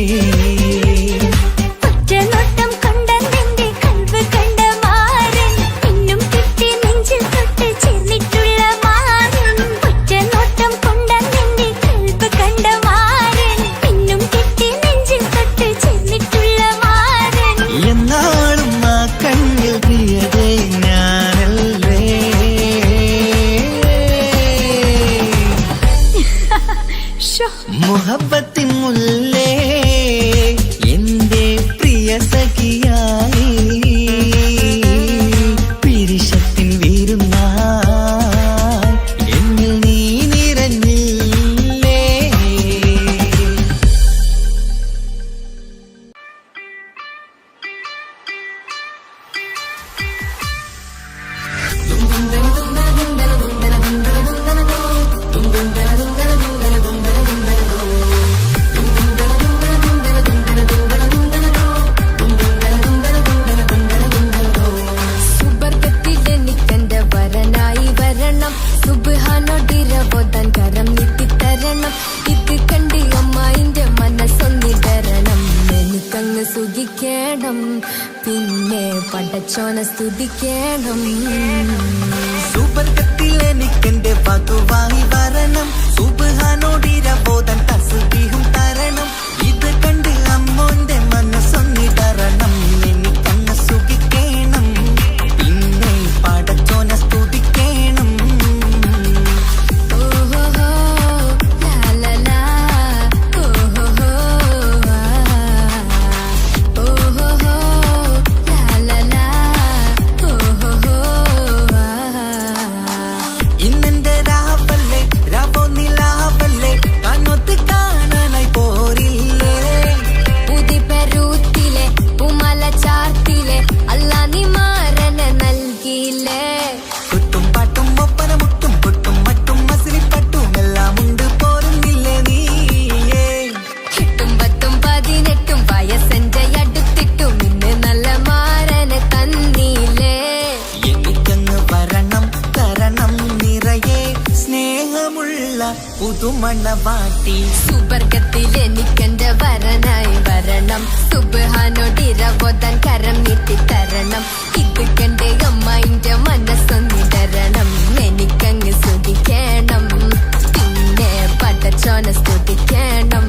ഒറ്റനോട്ടം കൊണ്ടെന്റെ കൽവ് കണ്ട മാരൻ പിന്നും കിട്ടി നെഞ്ചിൽ തൊട്ട് ചേർന്നിട്ടുള്ള മാരൻ ഒറ്റനോട്ടം കൊണ്ടെന്റെ കൽവ് കണ്ട മാരൻ പിന്നും കിട്ടി നെഞ്ചിൽ തൊട്ട് ചേർന്നിട്ടുള്ള മാരൻ എന്നാളും ആ കണ്ണിൽ പ്രിയതേ ഞാനല്ലേ മുഹബത്തിൻ മുല്ലേ എന്റെ പ്രിയ സഖിയായി പിരിശത്തിൻ വീരുന്നായി എന്നിൽ നീ നിറഞ്ഞില്ലേ സുബർഗത്തിലെനിക്കെന്റെ വരനായി വരണം സുബ്ഹാനോടിരവോദൻ കരം നീട്ടിത്തരണം ഇത് കണ്ട് അമ്മായിന്റെ മനസ്സൊന്നിടരണം എനിക്കങ്ങ് സുഖിക്കണം പിന്നെ പടച്ചോനെ സ്തുതിക്കണം സുബർഗത്തിൽ എനിക്കെന്റെ വധുവായി വരണം സുബ്ഹാനോടിരവോദൻ തസ്ബീഹും തരണം ഇത് കണ്ട് അമ്മോന്റെ മനസ്സൊന്നിടരണം എനിക്കങ്ങ് സുഖിക്കണം പിന്നെ പടച്ചോനെ സ്തുതിക്കണം ഓഹോ ലാലലാ ഓഹോ ഓഹോ ലാലലാ ഓഹോ ഇന്നെന്റെ രാവല്ലേ രാവോ നിലാവല്ലേ കണ്ണൊത്ത് കാണാനായി പോരില്ലേ ഉദിപെരൂത്തിലെ ഉമല ചാർത്തിലെ അല്ലാ നീ മാരനെ നൽകിയില്ലേ കുട്ടും പാട്ടും ഒപ്പന മുട്ടും പൊട്ടും മട്ടും മസിലിപ്പട്ടും എല്ലാം ഉണ്ട് പോരുന്നില്ലേ നീയേ എട്ടും പത്തും 18 വയസ്സെന്റെ അടുത്തിട്ടും ഇന്ന് നല്ല മാരനെ തന്നീലേ എനിക്കങ്ങ് വരണം തരണം നിറയെ സ്നേഹമുള്ള പുതുമണവാട്ടി സുബർഗത്തിൽ എനിക്കെന്റെ വരനായി വരണം സുബ്ഹാനോടിരവോദൻ കരം നീട്ടിത്തരണം ഇത് കണ്ട് അമ്മായിന്റെ മനസ്സൊന്നിടരണം എനിക്കങ്ങ് സുഖിക്കണം പിന്നെ പടച്ചോനെ സ്തുതിക്കണം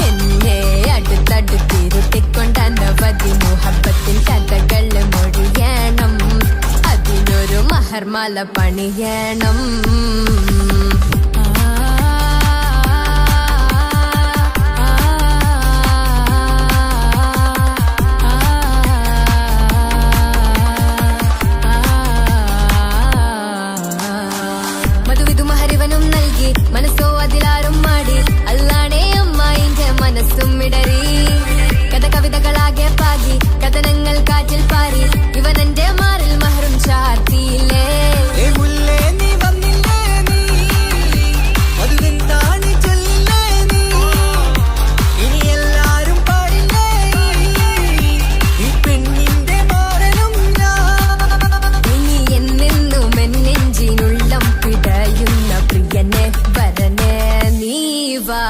എന്നെ അടുത്തടുത്തിരുത്തിക്കൊണ്ട് അനവധി മുഹബത്തിൻ കഥകൾ മൊഴിയണം അതിനൊരു മഹർമാല പണിയണം മധുവിധു മഹരിവനും നൽകി മനസ്സോ അതിലാരും മാടി അല്ലാണേ അമ്മായിന്റെ മനസ്സും ഇടറി കഥ കവിതകളാകെ പാകി കഥനങ്ങൾ കാറ്റിൽ പാറി ഇവനെന്റെ മാറിൽ മഹറും ചാർത്തിയില്ലേ ഏ മുല്ലേ നീ വന്നില്ലേ നീ മധുവെന്താണ് ചൊല്ലില്ലേ നീ ഇനി എല്ലാരും പാടില്ലേ ഈ പെണ്ണിന്റെ മാറനും ഞാൻ ഇനി എന്നെന്നും എന്നെഞ്ചിനുള്ളം പിടയുന്ന പ്രിയനെ വരനെ നീ വാ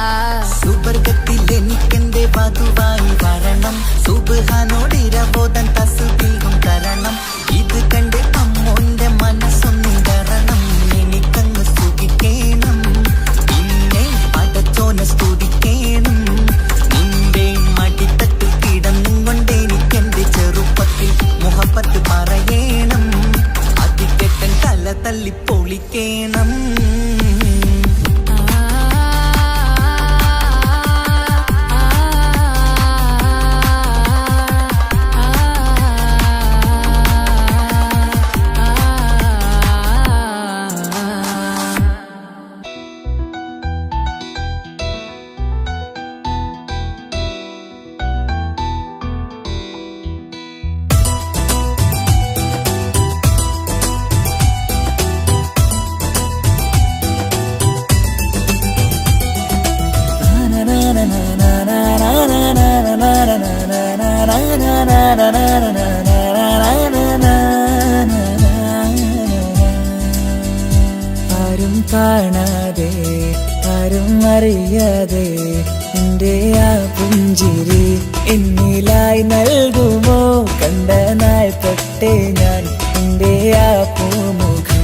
സുബർഗത്തിൽ എനിക്കെന്റെ വധുവായി വരണം സുബ്ഹാനോടിരവോദൻ തസ്ബീഹും തരണം ഇത് കണ്ട് അമ്മോന്റെ മനസ്സൊന്നിടരണം എനിക്കങ്ങ് സുഖിക്കണം പിന്നെ പടച്ചോനെ സ്തുതിക്കണം നിന്റെ മടിത്തട്ടിൽ കിടന്നും കൊണ്ട് എനിക്കെന്റെ ചെറുപ്പത്തിൽ മുഹബത്ത് പറയണം അതിക്കെട്ടൻ തല തല്ലി പൊളിക്കണം ആരും കാണാതെ ആരും അറിയാതെ നിന്റെ ആ പുഞ്ചിരി എന്നിലായി നൽകുമോ കണ്ട നാൾ തൊട്ടേ ഞാൻ നിന്റെ ആ പൂമുഖം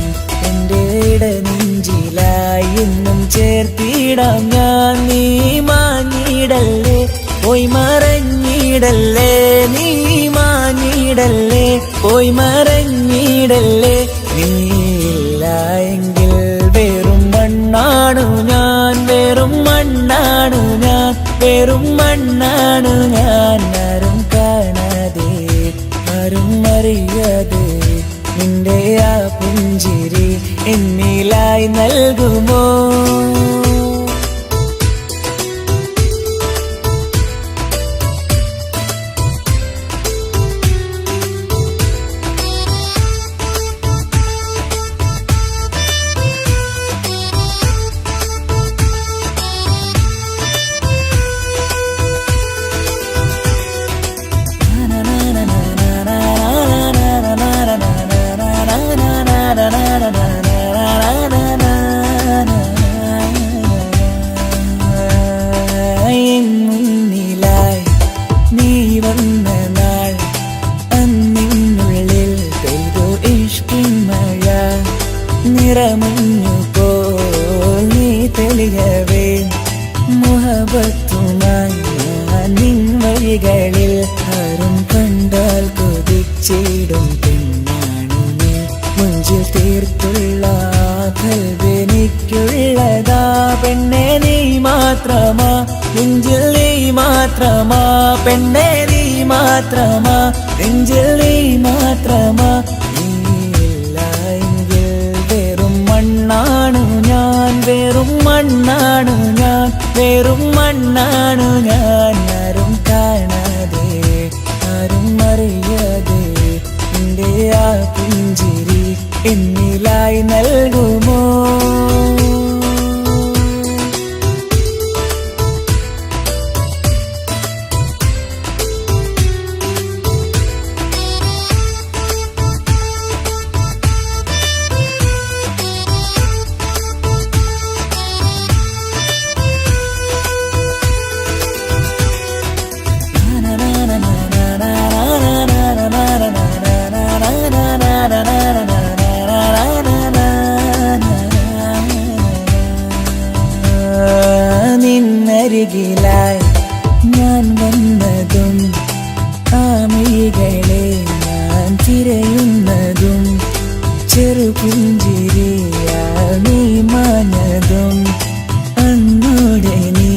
എന്റെ ഇടനെഞ്ചിലായി എന്നും ചേർത്തിടാം ഞാൻ നീ മാഞ്ഞിടല്ലേ പോയി മറഞ്ഞിടല്ലേ നീ മാഞ്ഞിടല്ലേ പോയി മറഞ്ഞിടല്ലേ നീയില്ല എങ്കിൽ വെറും മണ്ണാണു ഞാൻ വെറും മണ്ണാണു ഞാൻ വെറും മണ്ണാണു ഞാൻ ആരും കാണാതെ ആരും അറിയാതെ നിന്റെ ആ പുഞ്ചിരി എന്നിലായി നൽകുമോ മുന്നിലായി നീ വന്ന നാൾ അന്നിനുള്ളിൽ പെയ്തു ഇഷ്കിൻ മഴ നിറമഞ്ഞു പോൽ നീ തെളിയവേ മുഹബത്തുമായി ഞാൻ നിൻ വഴികളിൽ ആരും കണ്ടാൽ കൊതിച്ചിടും പെണ്ണാണു നീ മുഞ്ചിൽ തീർത്തുള്ള കൽവെനിക്കുള്ളതാ പെണ്ണെ നീ മാത്രമാ നെഞ്ചിൽ നീ മാത്രമാ പെണ്ണെ നീ മാത്രമാ നെഞ്ചിൽ നീ മാത്രമാ നീയില്ല എങ്കിൽ വെറും മണ്ണാണു ഞാൻ വെറും മണ്ണാണു ഞാൻ വെറും മണ്ണാണു ഞാൻ ആരും കാണാതെ ആരും അറിയാതെ നിന്റെ ആ പുഞ്ചിരി എന്നിലായി നൽകുമോ നിന്നരികിലായി ഞാൻ വന്നതും ആമികളെ ഞാൻ തിരയുന്നതും ചെറുപുഞ്ചിരിയാൽ നീ മാഞ്ഞതും അന്നോടെ നീ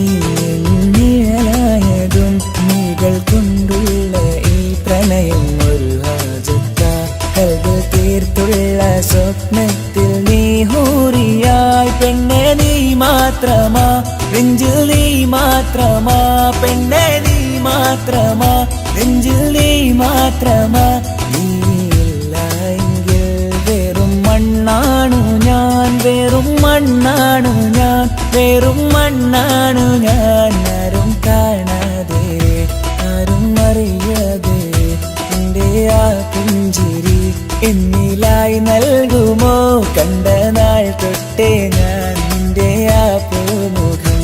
നിഴലായതും നീകൾ കൊണ്ടുള്ള ഈ പ്രണയം ഒരു ഹാജത്ത കൽബ് തീർത്തുള്ള സ്വപ്നത്തിൽ നീ ഹൂറിയായി പെണ്ണെ നീ മാത്രമാ നെഞ്ചിൽ നീ മാത്രമാ പെണ്ണെ നീ മാത്രമാ നെഞ്ചിൽ നീ മാത്രമാ നീയില്ല എങ്കിൽ വെറും മണ്ണാണു ഞാൻ വെറും മണ്ണാണു ഞാൻ വെറും മണ്ണാണു ഞാൻ ആരും കാണാതെ ആരും അറിയാതെ നിന്റെ ആ പുഞ്ചിരി എന്നിലായി നൽകുമോ കണ്ട നാൾ തൊട്ടേ ഞാൻ നിന്റെ ആ പൂമുഖം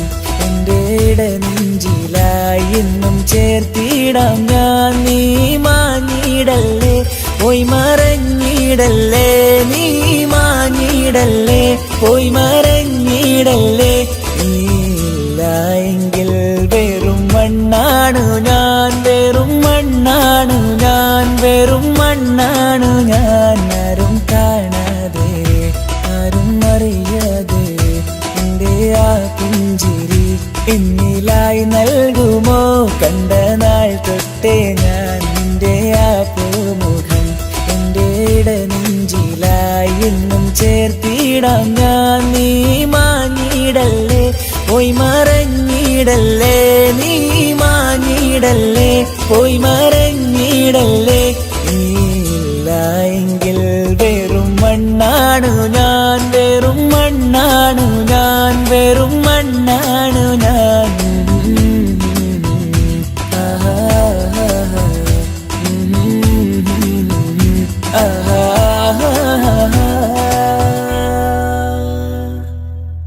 എന്റെ ഇടനെഞ്ചിലായി എന്നും ചേർത്തിടാം ഞാൻ നീ മാഞ്ഞിടല്ലേ പോയി മറഞ്ഞിടല്ലേ നീ മാഞ്ഞിടല്ലേ പോയി മറഞ്ഞിടല്ലേ നീയില്ല എങ്കിൽ വെറും മണ്ണാണു ഞാൻ വെറും മണ്ണാണു ഞാൻ വെറും മണ്ണാണു ഞാൻ ആരും കാണാതെ ആരും അറിയാതെ നിന്റെ ആ പുഞ്ചിരി എന്നിലായി നൽകുമോ കണ്ട നാൾ തൊട്ടേ ഞാൻ നിന്റെ ആ പൂമുഖം എന്റെ ഇടനെഞ്ചിലായി എന്നും ചേർത്തിടാം ഞാൻ നീ മാഞ്ഞിടല്ലേ പോയി മറഞ്ഞിടല്ലേ നീ മാഞ്ഞിടല്ലേ പോയി മറഞ്ഞിടല്ലേ നീയില്ല എങ്കിൽ വെറും മണ്ണാണു ഞാൻ വെറും മണ്ണാണു ഞാൻ വെറും മണ്ണാണു